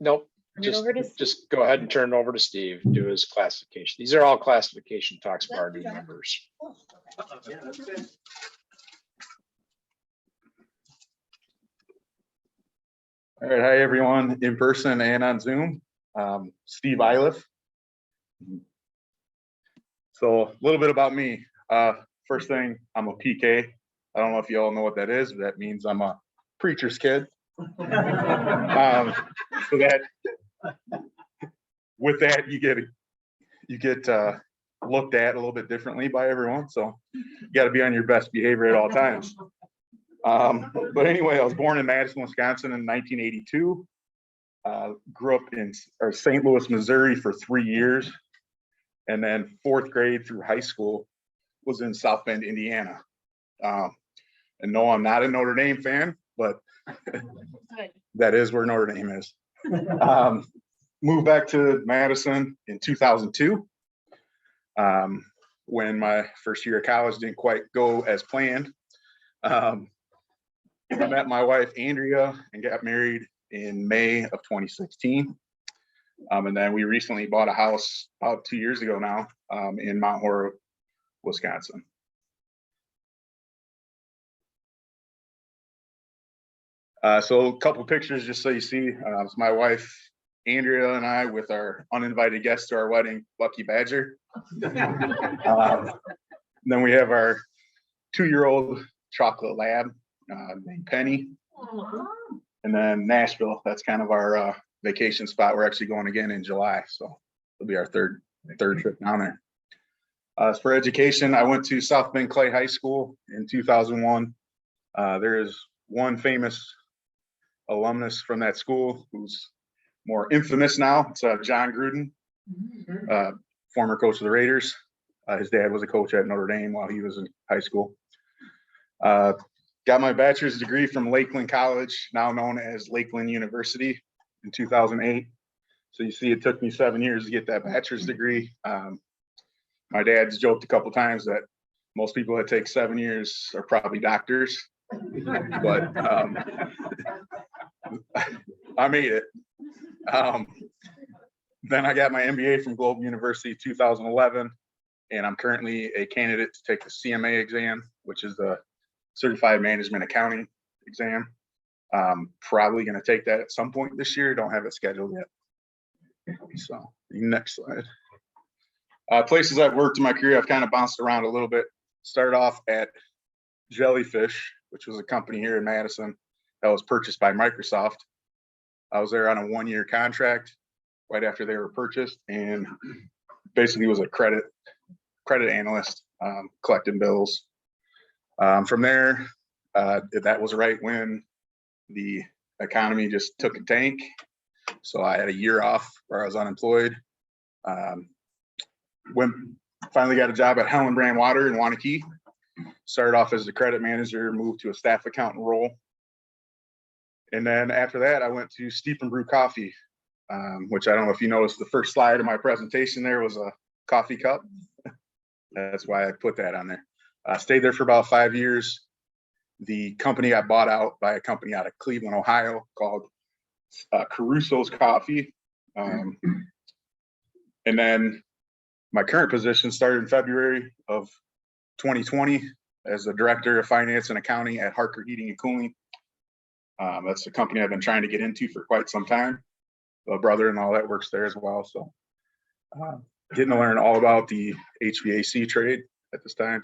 Nope. Turn it over to Just go ahead and turn it over to Steve, do his classification. These are all classification talks for our new members. All right, hi everyone, in person and on Zoom. Steve Iliff. So a little bit about me. First thing, I'm a PK. I don't know if you all know what that is, but that means I'm a preacher's kid. So that with that, you get looked at a little bit differently by everyone. So you got to be on your best behavior at all times. But anyway, I was born in Madison, Wisconsin in 1982. Grew up in St. Louis, Missouri for 3 years. And then 4th grade through high school was in South Bend, Indiana. And no, I'm not a Notre Dame fan, but that is where Notre Dame is. Moved back to Madison in 2002. When my first year of college didn't quite go as planned. I met my wife, Andrea, and got married in May of 2016. And then we recently bought a house about 2 years ago now in Mount Horeb, Wisconsin. So a couple pictures just so you see. It's my wife, Andrea, and I with our uninvited guest to our wedding, Lucky Badger. Then we have our 2-year-old chocolate lab named Penny. And then Nashville, that's kind of our vacation spot. We're actually going again in July, so it'll be our third trip down there. As for education, I went to South Bend Clay High School in 2001. There is one famous alumnus from that school who's more infamous now. It's John Gruden, former coach of the Raiders. His dad was a coach at Notre Dame while he was in high school. Got my bachelor's degree from Lakeland College, now known as Lakeland University, in 2008. So you see, it took me 7 years to get that bachelor's degree. My dad's joked a couple times that most people that take 7 years are probably doctors, but I made it. Then I got my MBA from Global University 2011, and I'm currently a candidate to take the CMA exam, which is the Certified Management Accounting exam. Probably going to take that at some point this year. Don't have it scheduled yet. So next slide. Places I've worked in my career, I've kind of bounced around a little bit. Started off at Jellyfish, which was a company here in Madison that was purchased by Microsoft. I was there on a 1-year contract right after they were purchased, and basically was a credit analyst, collecting bills. From there, that was right when the economy just took a tank. So I had a year off where I was unemployed. Finally got a job at Helen Brand Water in Waunakee. Started off as the credit manager, moved to a staff accountant role. And then after that, I went to Steep and Brew Coffee, which I don't know if you noticed, the first slide of my presentation there was a coffee cup. That's why I put that on there. I stayed there for about 5 years. The company got bought out by a company out of Cleveland, Ohio called Caruso's Coffee. And then my current position started in February of 2020 as the director of finance and accounting at Harker Heating and Cooling. That's a company I've been trying to get into for quite some time. A brother and all that works there as well. So getting to learn all about the HVAC trade at this time.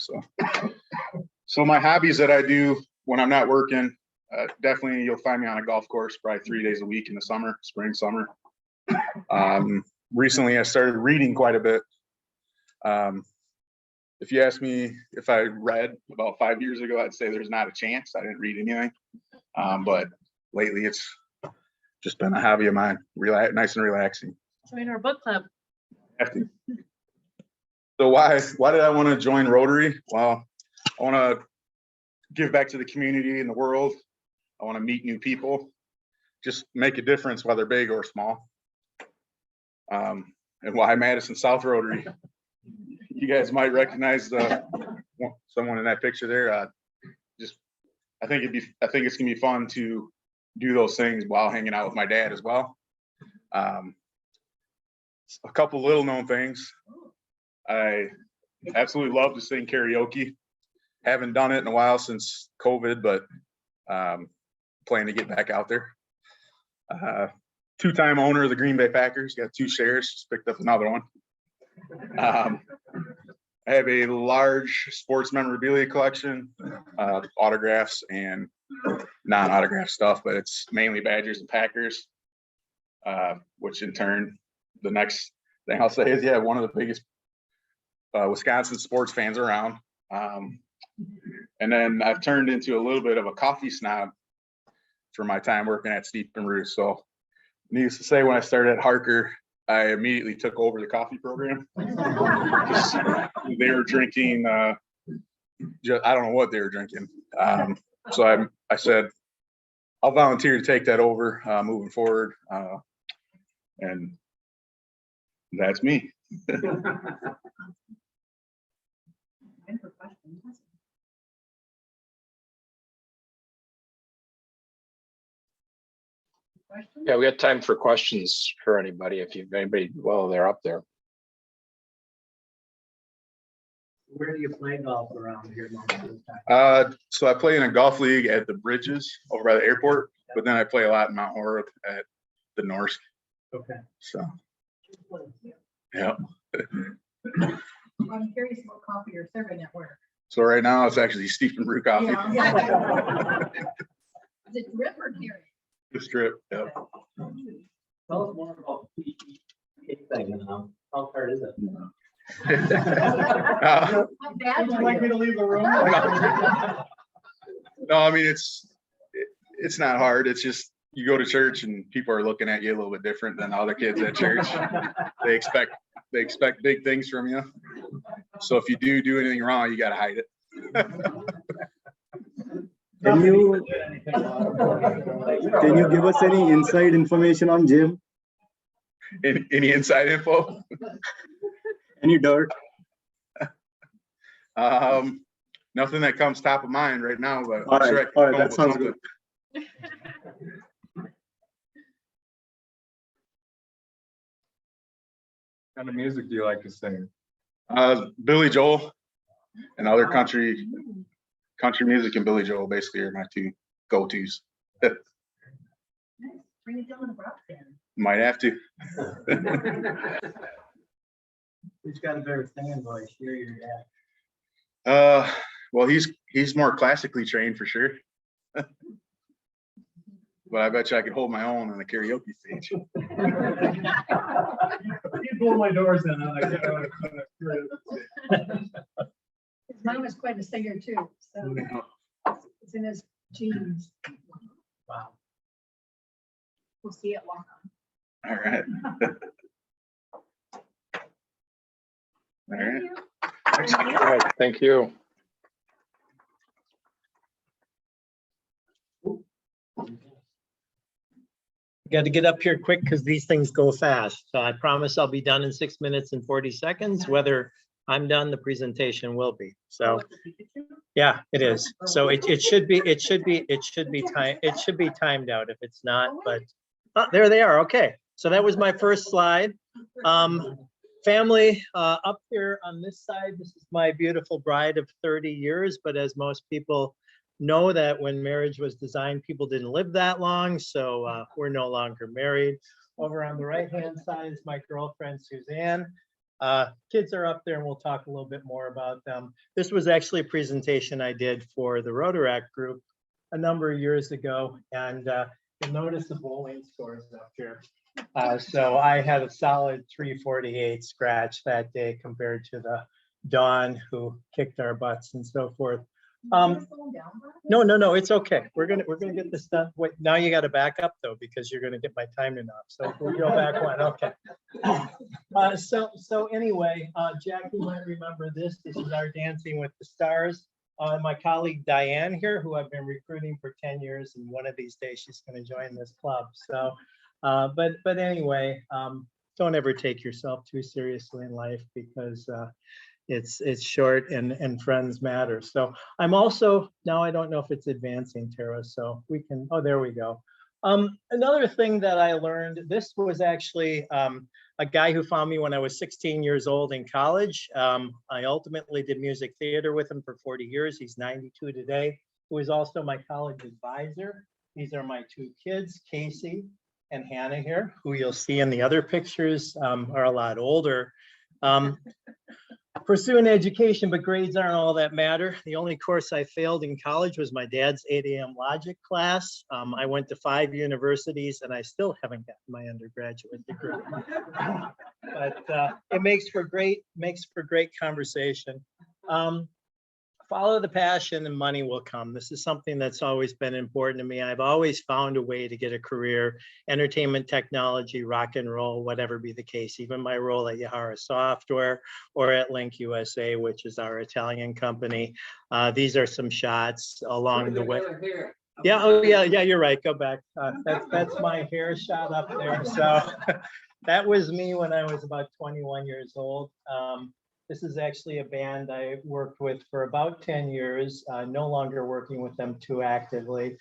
So my hobbies that I do when I'm not working, definitely you'll find me on a golf course probably 3 days a week in the summer, spring, summer. Recently I started reading quite a bit. If you ask me if I read about 5 years ago, I'd say there's not a chance. I didn't read anything. But lately it's just been a hobby of mine, nice and relaxing. Join our book club. So why did I want to join Rotary? Well, I want to give back to the community and the world. I want to meet new people, just make a difference, whether big or small. And why Madison South Rotary? You guys might recognize someone in that picture there. I think it's gonna be fun to do those things while hanging out with my dad as well. A couple little known things. I absolutely love to sing karaoke. Haven't done it in a while since COVID, but plan to get back out there. Two-time owner of the Green Bay Packers, got 2 shares, just picked up another one. I have a large sports memorabilia collection, autographs and non-autograph stuff, but it's mainly Badgers and Packers, which in turn, the next thing I'll say is, yeah, one of the biggest Wisconsin sports fans around. And then I've turned into a little bit of a coffee snob for my time working at Stephen Roos. So needless to say, when I started at Harker, I immediately took over the coffee program. They were drinking, I don't know what they were drinking. So I said, I'll volunteer to take that over moving forward. And that's me. Yeah, we got time for questions for anybody. If you've anybody, well, they're up there. Where do you play golf around here most of the time? So I play in a golf league at the Bridges over by the airport, but then I play a lot in Mount Horeb at the Norse. Okay. So, yeah. I'm curious what coffee you're serving at work. So right now it's actually Stephen Brew coffee. Yeah. Is it drip or dairy? The strip. Yeah. Tell us more about the cake thing and how hard is it? How bad Would you are like me you? to leave the room? No, I mean, it's not hard. It's just you go to church and people are looking at you a little bit different than other kids at church. They expect big things from you. So if you do anything wrong, you got to hide it. Can you give us any inside information on Jim? Any inside info? Any dirt? Nothing that comes top of mind right now, but All I'm sure I right, can all right, come up that with sounds something. good. What kind of music do you like to sing? Billy Joel and other country music and Billy Joel basically are my 2 go-tos. Nice. Bring it down to rock band. Might have to. Who's got a better singing voice, you or your dad? Well, he's more classically trained for sure. But I bet you I could hold my own on the karaoke stage. You blow my doors in. I'm like, His mom is quite a singer too, so it's in his genes. wow. We'll see it walk on. All right. All right. All right, thank you. Got to get up here quick because these things go fast. So I promise I'll be done in 6 minutes and 40 seconds. Whether I'm done, the presentation will be. So yeah, it is. So it should be timed out if it's not, but there they are. Okay. So that was my first slide. Family up here on this side, this is my beautiful bride of 30 years, but as most people know that when marriage was designed, people didn't live that long, so we're no longer married. Over on the right-hand side is my girlfriend, Suzanne. Kids are up there and we'll talk a little bit more about them. This was actually a presentation I did for the Rotary group a number of years ago, and you'll notice the bowling scores up here. So I had a solid 348 scratch that day compared to the Dawn who kicked our butts and so forth. No, it's okay. We're gonna get this done. Wait, now you got to back up though, because you're gonna get my timing off. So we'll go back one. Okay. So anyway, Jackie might remember this. This is our Dancing with the Stars. My colleague Diane here, who I've been recruiting for 10 years, and one of these days she's going to join this club. So, but anyway, don't ever take yourself too seriously in life, because it's short and friends matter. So I'm also, now I don't know if it's advancing, Tara, so we can, oh, there we go. Another thing that I learned, this was actually a guy who found me when I was 16 years old in college. I ultimately did music theater with him for 40 years. He's 92 today, who is also my college advisor. These are my two kids, Casey and Hannah here, who you'll see in the other pictures are a lot older. Pursuing education, but grades aren't all that matter. The only course I failed in college was my dad's 8 a.m. logic class. I went to 5 universities and I still haven't gotten my undergraduate degree. But it makes for great conversation. Follow the passion and money will come. This is something that's always been important to me. I've always found a way to get a career, entertainment technology, rock and roll, whatever be the case. Even my role at Yahara Software or at Link USA, which is our Italian company. These are some shots along the way. Yeah, oh yeah, you're right. Go back. That's my hair shot up there. So that was me when I was about 21 years old. This is actually a band I worked with for about 10 years, no longer working with them too actively.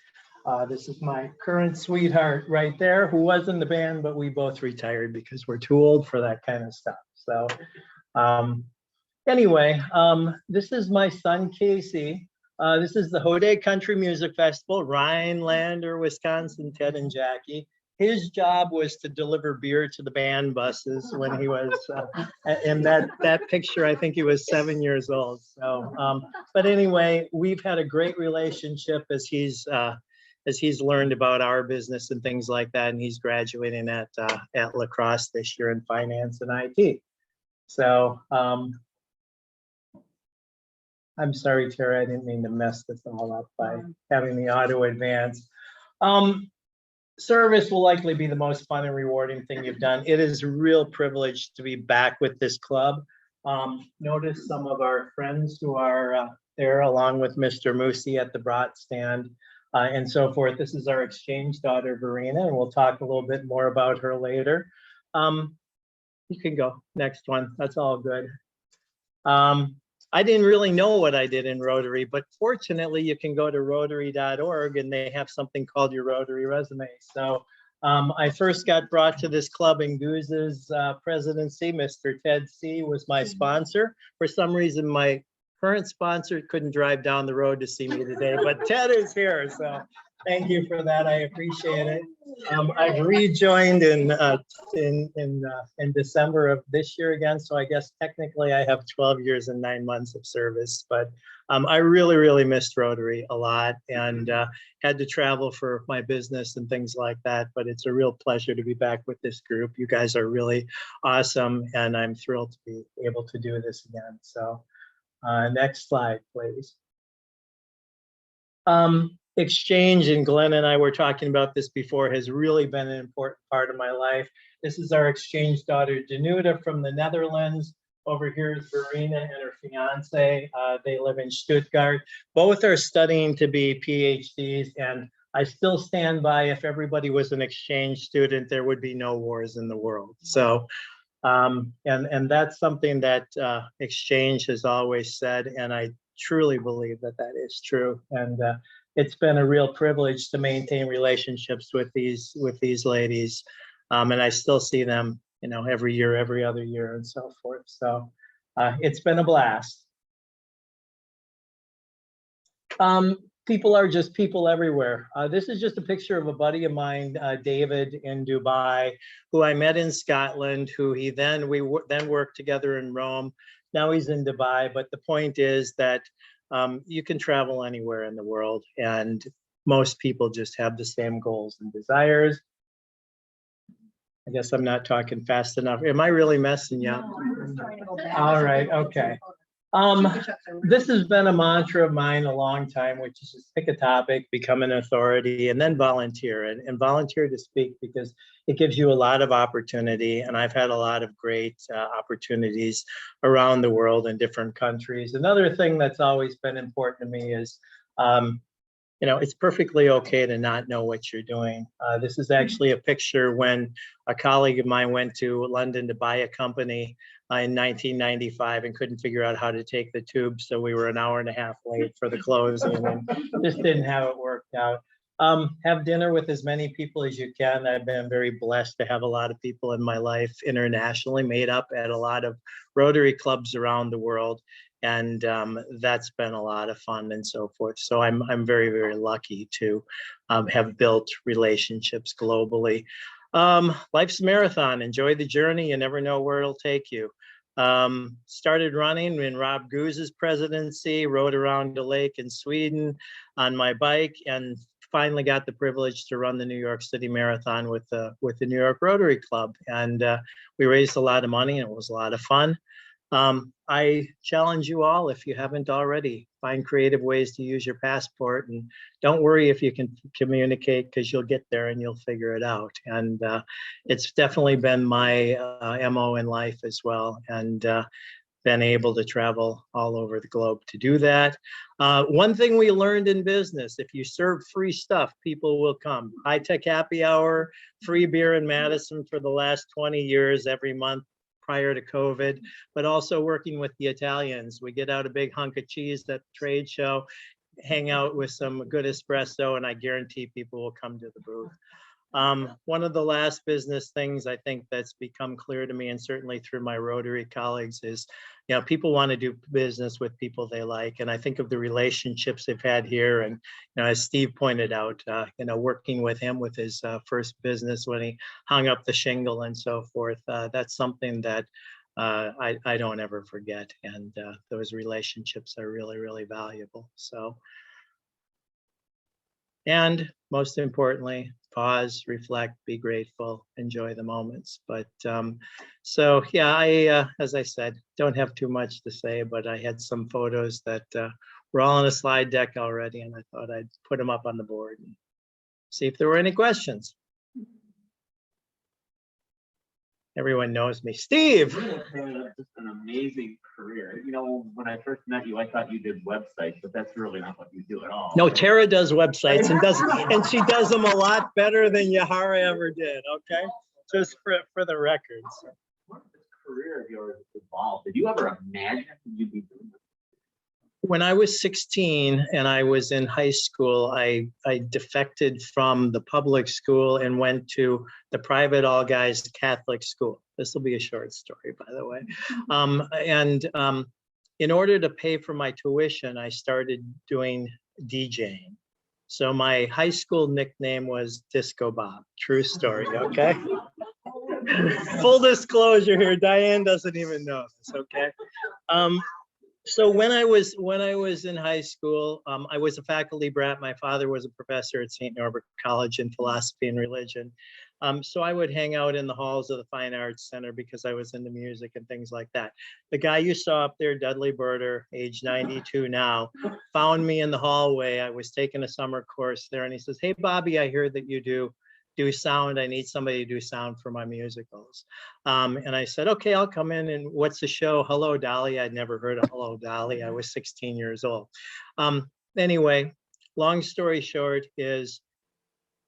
This is my current sweetheart right there, who was in the band, but we both retired because we're too old for that kind of stuff. So anyway, this is my son, Casey. This is the Hode Country Music Festival, Rhinelander, Wisconsin, Ted and Jackie. His job was to deliver beer to the band buses when he was, in that picture, I think he was 7 years old. So, but anyway, we've had a great relationship as he's learned about our business and things like that. And he's graduating at La Crosse this year in finance and IT. So, I'm sorry, Tara, I didn't mean to mess this all up by having the auto advance. Service will likely be the most fun and rewarding thing you've done. It is a real privilege to be back with this club. Notice some of our friends who are there along with Mr. Moosey at the brat stand and so forth. This is our exchange daughter, Verena, and we'll talk a little bit more about her later. You can go, next one, that's all good. I didn't really know what I did in Rotary, but fortunately you can go to rotary.org and they have something called your Rotary Resume. So I first got brought to this club in Goose's presidency. Mr. Ted C. was my sponsor. For some reason, my current sponsor couldn't drive down the road to see me today, but Ted is here. So thank you for that. I appreciate it. I've rejoined in December of this year again. So I guess technically I have 12 years and 9 months of service, but I really, really missed Rotary a lot and had to travel for my business and things like that. But it's a real pleasure to be back with this group. You guys are really awesome. And I'm thrilled to be able to do this again. So next slide, please. Exchange, and Glenn and I were talking about this before, has really been an important part of my life. This is our exchange daughter, Danuta, from the Netherlands. Over here is Verena and her fiance. They live in Stuttgart. Both are studying to be PhDs, and I still stand by, if everybody was an exchange student, there would be no wars in the world. So, and that's something that exchange has always said, and I truly believe that that is true. And it's been a real privilege to maintain relationships with these ladies, and I still see them, you know, every year, every other year, and so forth. So it's been a blast. People are just people everywhere. This is just a picture of a buddy of mine, David, in Dubai, who I met in Scotland, who we then worked together in Rome. Now he's in Dubai, but the point is that you can travel anywhere in the world, and most people just have the same goals and desires. I guess I'm not talking fast enough. Am I really messing you up? All right, okay. This has been a mantra of mine a long time, which is just pick a topic, become an authority, and then volunteer. And volunteer to speak, because it gives you a lot of opportunity. And I've had a lot of great opportunities around the world in different countries. Another thing that's always been important to me is, you know, it's perfectly okay to not know what you're doing. This is actually a picture when a colleague of mine went to London to buy a company in 1995 and couldn't figure out how to take the tube. So we were an hour and a half late for the closing and just didn't have it worked out. Have dinner with as many people as you can. I've been very blessed to have a lot of people in my life internationally, made up at a lot of Rotary clubs around the world. And that's been a lot of fun and so forth. So I'm very, very lucky to have built relationships globally. Life's a marathon. Enjoy the journey. You never know where it'll take you. Started running in Rob Goose's presidency, rode around a lake in Sweden on my bike, and finally got the privilege to run the New York City Marathon with the New York Rotary Club. And we raised a lot of money and it was a lot of fun. I challenge you all, if you haven't already, find creative ways to use your passport, and don't worry if you can communicate, because you'll get there and you'll figure it out. And it's definitely been my MO in life as well, and been able to travel all over the globe to do that. One thing we learned in business, if you serve free stuff, people will come. High Tech Happy Hour, free beer in Madison for the last 20 years, every month prior to COVID, but also working with the Italians. We get out a big hunk of cheese at the trade show, hang out with some good espresso, and I guarantee people will come to the booth. One of the last business things I think that's become clear to me, and certainly through my Rotary colleagues, is, you know, people want to do business with people they like. And I think of the relationships they've had here. And, you know, as Steve pointed out, you know, working with him with his first business when he hung up the shingle and so forth, that's something that I don't ever forget. And those relationships are really, really valuable. So, and most importantly, pause, reflect, be grateful, enjoy the moments. But so yeah, I as I said, don't have too much to say, but I had some photos that were all on a slide deck already, and I thought I'd put them up on the board and see if there were any questions. Everyone knows me. Steve. Just an amazing career. You know, when I first met you, I thought you did websites, but that's really not what you do at all. No, Tara does websites and she does them a lot better than Yahara ever did. Okay, just for the records. What this career of yours evolved? Did you ever imagine you'd be doing this? When I was 16 and I was in high school, I defected from the public school and went to the private all guys Catholic school. This will be a short story, by the way. In order to pay for my tuition, I started doing DJing. So my high school nickname was Disco Bob. True story, okay? Full disclosure here, Diane doesn't even know this, okay? So when I was in high school, I was a faculty brat. My father was a professor at St. Norbert College in philosophy and religion. So I would hang out in the halls of the Fine Arts Center because I was into music and things like that. The guy you saw up there, Dudley Berter, age 92 now, found me in the hallway. I was taking a summer course there, and he says, "Hey, Bobby, I hear that you do sound. I need somebody to do sound for my musicals." And I said, "Okay, I'll come in. And what's the show?" "Hello, Dolly." I'd never heard of Hello, Dolly. I was 16 years old. Anyway, long story short is,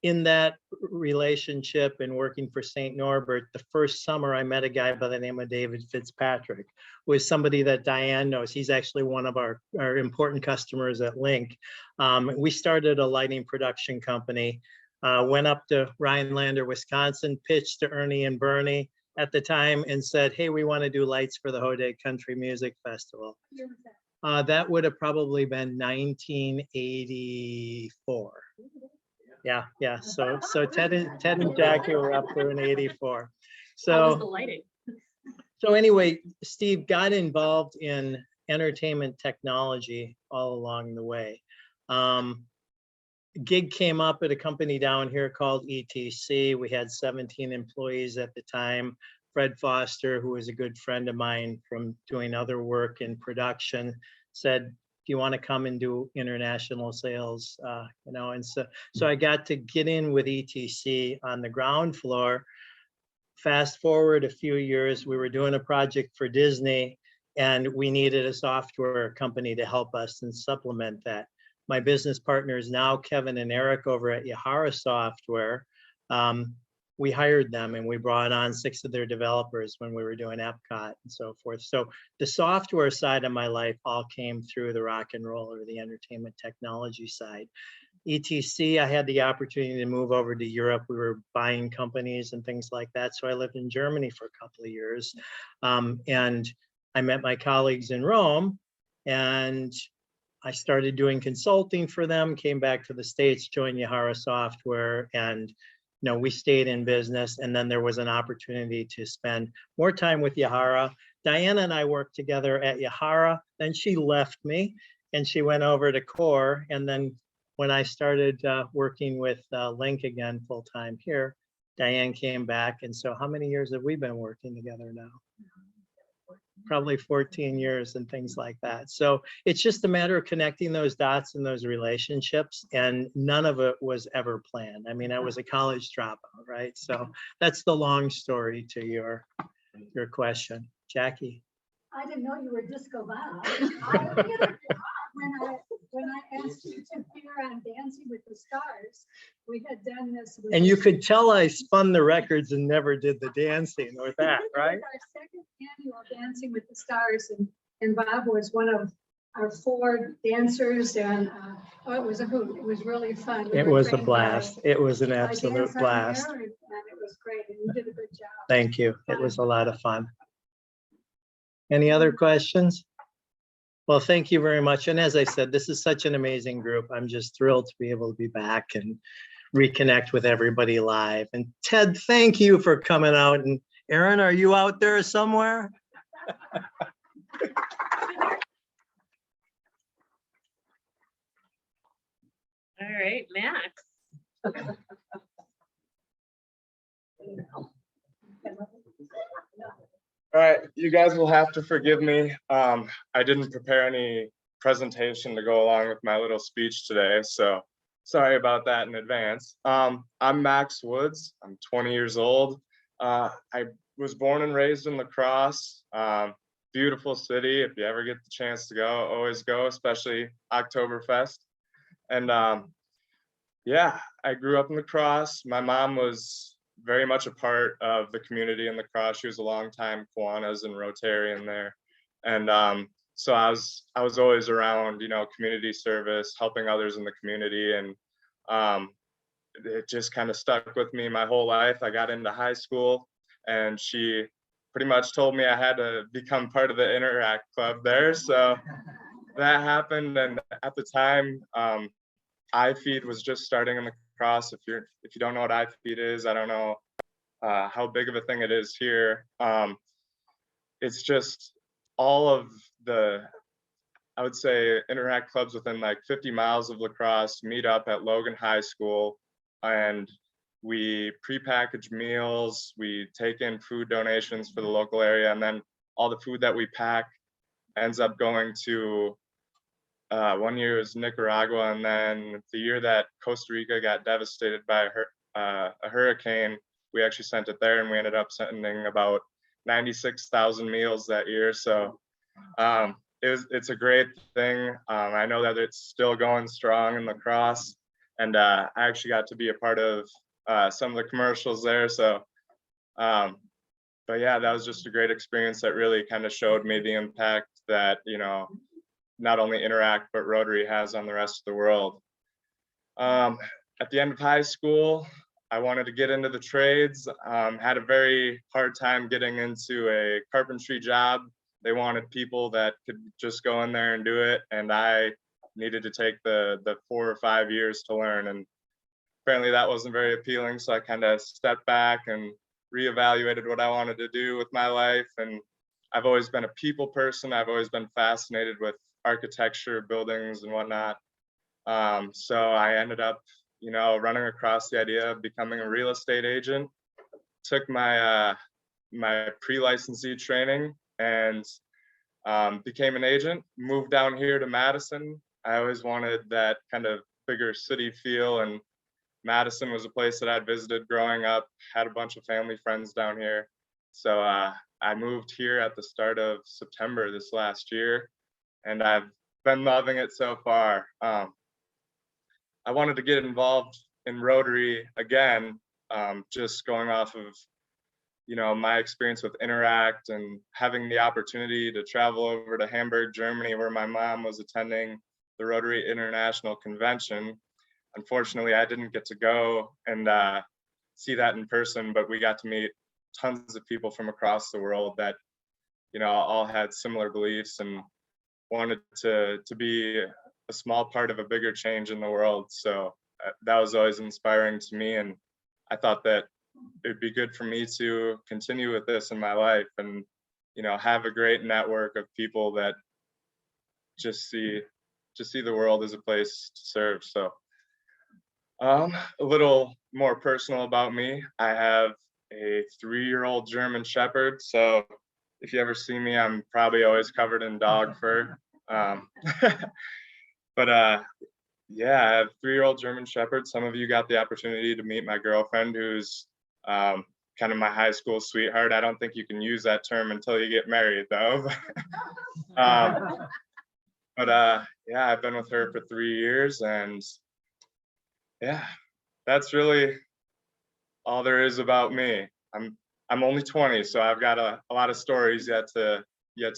in that relationship and working for St. Norbert, the first summer I met a guy by the name of David Fitzpatrick, who is somebody that Diane knows. He's actually one of our important customers at Link. We started a lighting production company. Went up to Rhinelander, Wisconsin, pitched to Ernie and Bernie at the time and said, "Hey, we want to do lights for the Hodag Country Music Festival." That would have probably been 1984. Yeah. So Ted and Jackie were up there in 84. How was the lighting? So anyway, Steve got involved in entertainment technology all along the way. Gig came up at a company down here called ETC. We had 17 employees at the time. Fred Foster, who was a good friend of mine from doing other work in production, said, "Do you want to come and do international sales?" You know, and so I got to get in with ETC on the ground floor. Fast forward a few years, we were doing a project for Disney, and we needed a software company to help us and supplement that. My business partners now, Kevin and Eric over at Yahara Software, we hired them and we brought on 6 of their developers when we were doing Epcot and so forth. So the software side of my life all came through the rock and roll or the entertainment technology side. ETC, I had the opportunity to move over to Europe. We were buying companies and things like that. So I lived in Germany for a couple of years. And I met my colleagues in Rome, and I started doing consulting for them, came back to the States, joined Yahara Software, and we stayed in business. And then there was an opportunity to spend more time with Yahara. Diana and I worked together at Yahara. Then she left me and she went over to Core. And then when I started working with Link again full-time here, Diane came back. And so how many years have we been working together now? Probably 14 years and things like that. So it's just a matter of connecting those dots and those relationships, and none of it was ever planned. I mean, I was a college dropout, right? So that's the long story to your question. Jackie. I didn't know you were Disco Bob. When I asked you to appear on Dancing with the Stars, we had done this. And you could tell I spun the records and never did the dancing with that, right? Our second annual Dancing with the Stars, and Bob was one of our 4 dancers, and it was a hoot. It was really fun. It was a blast. It was an absolute blast. And it was great, and you did a good job. Thank you. It was a lot of fun. Any other questions? Well, thank you very much. And as I said, this is such an amazing group. I'm just thrilled to be able to be back and reconnect with everybody live. And Ted, thank you for coming out. And Aaron, are you out there somewhere? All right, Max. All right, you guys will have to forgive me. I didn't prepare any presentation to go along with my little speech today, so sorry about that in advance. I'm Max Woods. I'm 20 years old. I was born and raised in La Crosse. Beautiful city. If you ever get the chance to go, always go, especially Oktoberfest. And yeah, I grew up in La Crosse. My mom was very much a part of the community in La Crosse. She was a longtime Kiwanis and Rotarian there. And so I was always around, community service, helping others in the community. And it just kind of stuck with me my whole life. I got into high school and she pretty much told me I had to become part of the Interact Club there. So that happened. And at the time, iFeed was just starting in La Crosse. If you don't know what iFeed is, I don't know how big of a thing it is here. It's just all of the, I would say, Interact clubs within like 50 miles of La Crosse meet up at Logan High School, and we prepackage meals, we take in food donations for the local area, and then all the food that we pack ends up going to, one year was Nicaragua, and then the year that Costa Rica got devastated by a hurricane, we actually sent it there, and we ended up sending about 96,000 meals that year. So it's a great thing. I know that it's still going strong in La Crosse, and I actually got to be a part of some of the commercials there. So, but yeah, that was just a great experience that really kind of showed me the impact that, not only Interact, but Rotary has on the rest of the world. At the end of high school, I wanted to get into the trades, had a very hard time getting into a carpentry job. They wanted people that could just go in there and do it. And I needed to take the 4 or 5 years to learn. And apparently that wasn't very appealing. So I kind of stepped back and reevaluated what I wanted to do with my life. And I've always been a people person. I've always been fascinated with architecture, buildings and whatnot. So I ended up, running across the idea of becoming a real estate agent. Took my my pre-licensee training and became an agent. Moved down here to Madison. I always wanted that kind of bigger city feel, and Madison was a place that I'd visited growing up. Had a bunch of family friends down here. So I moved here at the start of September this last year, and I've been loving it so far. I wanted to get involved in Rotary again, just going off of, my experience with Interact and having the opportunity to travel over to Hamburg, Germany, where my mom was attending the Rotary International Convention. unfortunately, I didn't get to go and see that in person, but we got to meet tons of people from across the world that, you know, all had similar beliefs and wanted to be a small part of a bigger change in the world. So that was always inspiring to me, and I thought that it'd be good for me to continue with this in my life and, you know, have a great network of people that just see the world as a place to serve. So a little more personal about me. I have a 3-year-old German Shepherd. So if you ever see me, I'm probably always covered in dog fur. But yeah, I have 3-year-old German Shepherd. Some of you got the opportunity to meet my girlfriend, who's kind of my high school sweetheart. I don't think you can use that term until you get married, though. Yeah, I've been with her for 3 years, and yeah, that's really all there is about me. I'm only 20, so I've got a lot of stories yet to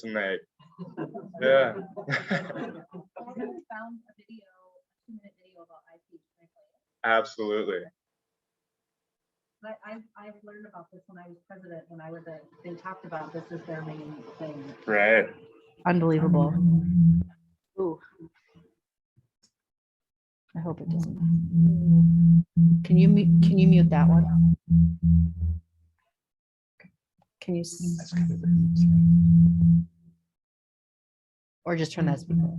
make. Yeah. Found a video, a 2-minute video about IP. Absolutely. I've learned about this when I was president, when they talked about this as their main thing. Right. Unbelievable. Ooh. I hope it doesn't. Can you mute that one? Can you? Or just turn that speaker.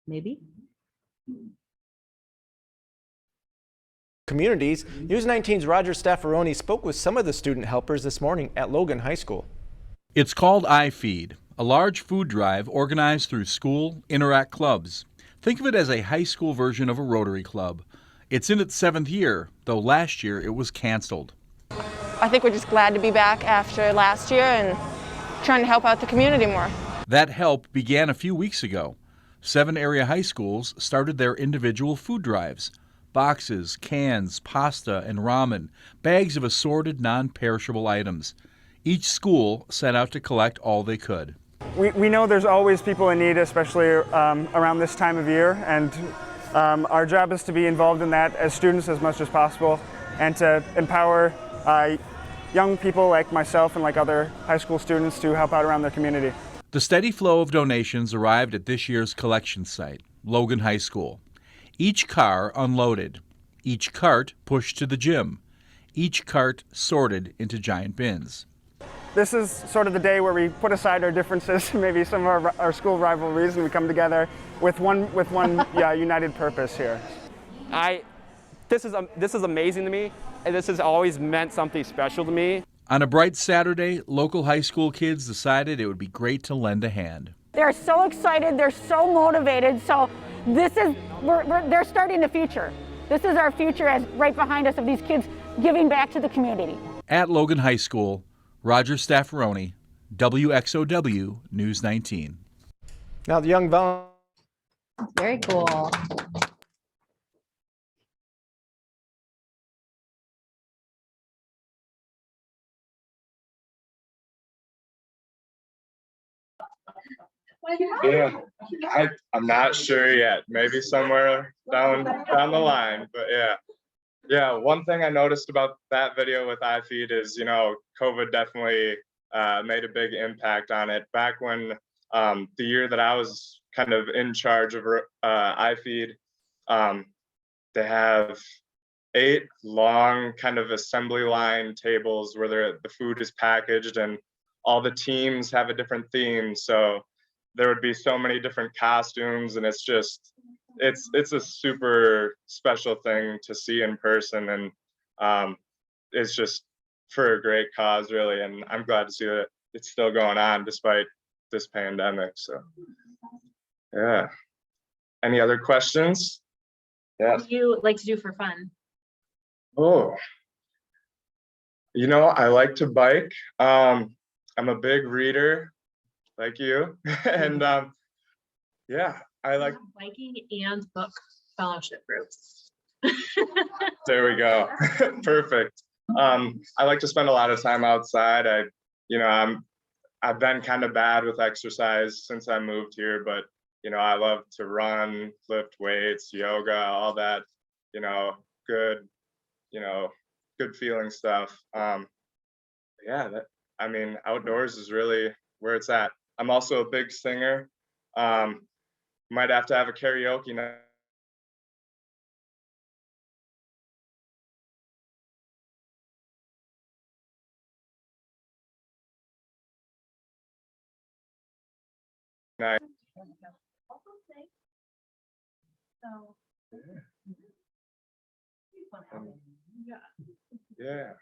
Maybe. Communities, News 19's Roger Staffaroni spoke with some of the student helpers this morning at Logan High School. It's called iFeed, a large food drive organized through school Interact clubs. Think of it as a high school version of a Rotary Club. It's in its 7th year, though last year it was canceled. I think we're just glad to be back after last year and trying to help out the community more. That help began a few weeks ago. 7 area high schools started their individual food drives. Boxes, cans, pasta, and ramen, bags of assorted non-perishable items. Each school set out to collect all they could. We know there's always people in need, especially around this time of year, and our job is to be involved in that as students as much as possible and to empower young people like myself and like other high school students to help out around their community. The steady flow of donations arrived at this year's collection site, Logan High School. Each car unloaded, each cart pushed to the gym, each cart sorted into giant bins. This is sort of the day where we put aside our differences, maybe some of our school rivalries, and we come together with one united purpose here. This is amazing to me, and this has always meant something special to me. On a bright Saturday, local high school kids decided it would be great to lend a hand. They're so excited, they're so motivated, so they're starting the future. This is our future as right behind us of these kids giving back to the community. At Logan High School, Roger Staffaroni, WXOW News 19. Now the young volunteers. Very cool. Yeah, I'm not sure yet. Maybe somewhere down the line, but yeah. One thing I noticed about that video with iFeed is, you know, COVID definitely made a big impact on it. Back when the year that I was kind of in charge of iFeed, they have 8 long kind of assembly line tables where the food is packaged and all the teams have a different theme. So there would be so many different costumes, and it's just, it's a super special thing to see in person, and it's just for a great cause, really. And I'm glad to see that it's still going on despite this pandemic. So, yeah. Any other questions? What do you like to do for fun? Oh, you know, I like to bike. I'm a big reader, like you, and yeah, I like Biking and book fellowship groups. There we go. Perfect. I like to spend a lot of time outside. I'm I've been kind of bad with exercise since I moved here, but I love to run, lift weights, yoga, all that, good, good feeling stuff. Yeah, outdoors is really where it's at. I'm also a big singer. Might have to have a karaoke night. Yeah.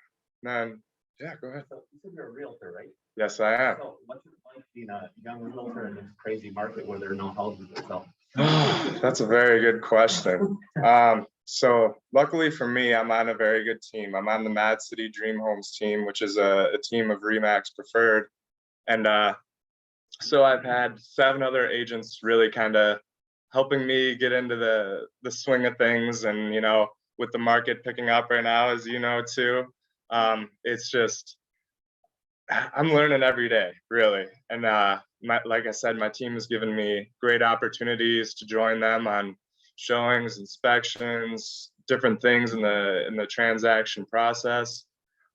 Man, yeah, go ahead. You said you're a realtor, right? Yes, I am. So what's it like being a young realtor in this crazy market where there are no houses to sell? That's a very good question. So luckily for me, I'm on a very good team. I'm on the Mad City Dream Homes team, which is a team of RE/MAX preferred. And so I've had 7 other agents really kind of helping me get into the swing of things. And, with the market picking up right now, as you know, too, it's just, I'm learning every day, really. And like I said, my team has given me great opportunities to join them on showings, inspections, different things in the transaction process.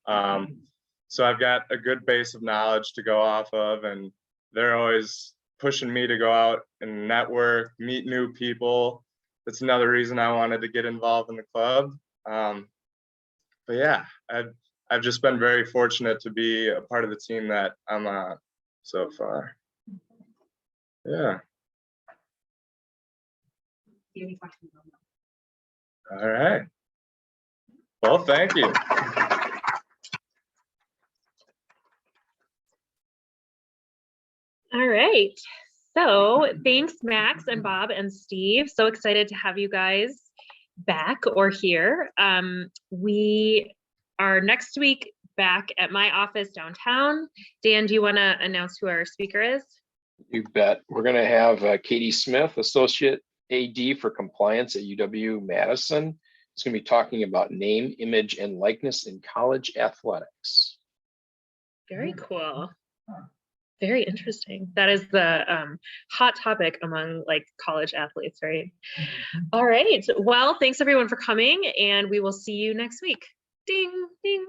So I've got a good base of knowledge to go off of, and they're always pushing me to go out and network, meet new people. That's another reason I wanted to get involved in the club. But yeah, I've just been very fortunate to be a part of the team that I'm on so far. Yeah. Any questions? All right. Well, thank you. All right. So thanks, Max and Bob and Steve. So excited to have you guys back or here. We are next week back at my office downtown. Dan, do you want to announce who our speaker is? You bet. We're going to have Katie Smith, Associate AD for Compliance at UW-Madison. It's going to be talking about name, image, and likeness in college athletics. Very cool. Very interesting. That is the hot topic among college athletes, right? All right. Well, thanks everyone for coming, and we will see you next week. Ding, ding.